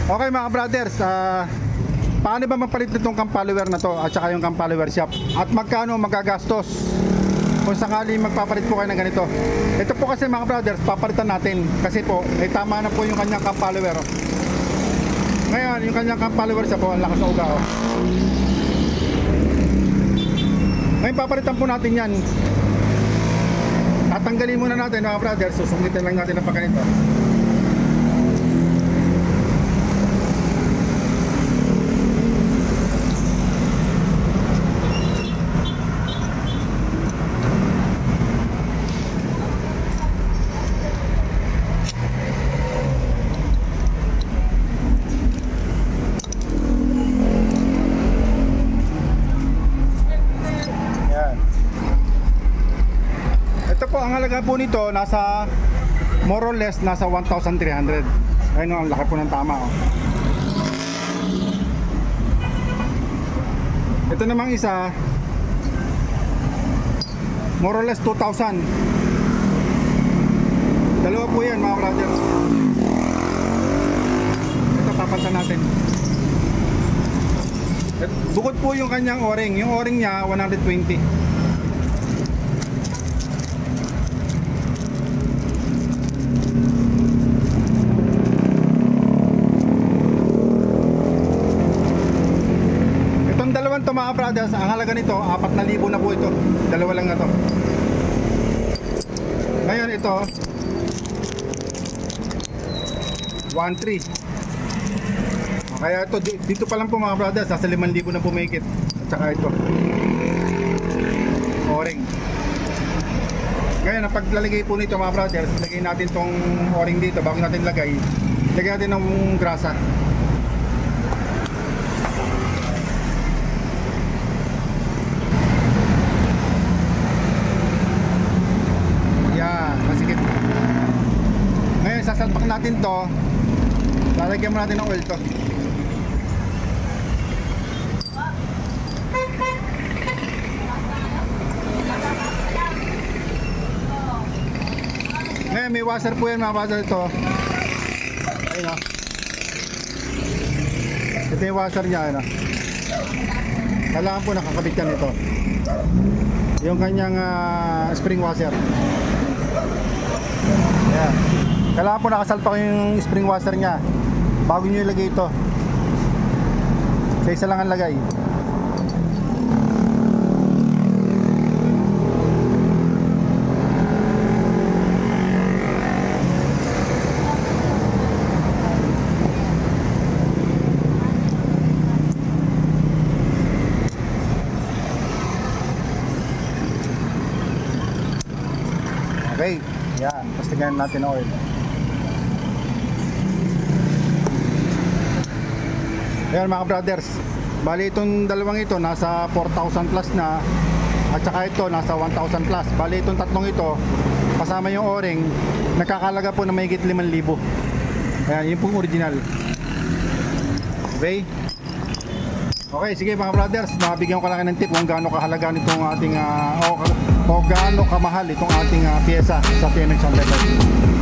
Okay mga brothers, paano ba magpalit nitong cam follower na to at saka yung cam follower shop? At magkano magagastos kung sakali magpapalit po kayo ng ganito? Ito po kasi mga brothers, papalitan natin kasi po, tama na po yung kanyang cam follower. Ngayon, yung kanyang cam follower siya po, ang lakas na uga. Ngayon papalitan po natin yan. Tatanggalin muna natin mga brothers, susungitin lang natin ang pagganito. Ang halaga po nito nasa more or less nasa 1,300. Ayun o, ang laki po ng tama oh. Ito namang isa more or less 2,000. Dalawa po yan mga brothers. Ito papalitan natin. Bukod po yung kanyang o-ring. Yung o-ring niya 120. Ito mga brothers, ang halaga nito 4,000 na po ito. Dalawa lang na to. Ngayon ito 1,300. Kaya ito dito pa lang po mga brothers, nasa 5,000 na pumikit. At saka ito o-ring. Ngayon ang paglalagay po nito mga brothers, lagay natin tong o-ring dito. Bago natin lagay, lagay natin ng grasa. Sasalpak natin to, lalagyan mo natin ng oil to. Ngayon may washer po yan mga washer ito. Ayun o, ito yung washer nya. Ayun o, kailangan po nakakabit yan ito, yung kanyang spring washer. Ayan, kailangan po nakasalpak yung spring washer nya bago nyo ilagay ito. Sa isa lang ang lagay. Okay, yan, tapos tingnan natin ang oil. Ayan mga brothers, bali itong dalawang ito nasa 4,000 plus na, at saka ito nasa 1,000 plus. Bali itong tatlong ito kasama yung o-ring, nakakalaga po na mahigit 5,000. Ayan, yun pong original. Okay. Okay, sige mga brothers, mabigyan ko lang ng tip kung gaano kahalaga nitong ating o gaano kamahal itong ating pyesa sa TMX 100.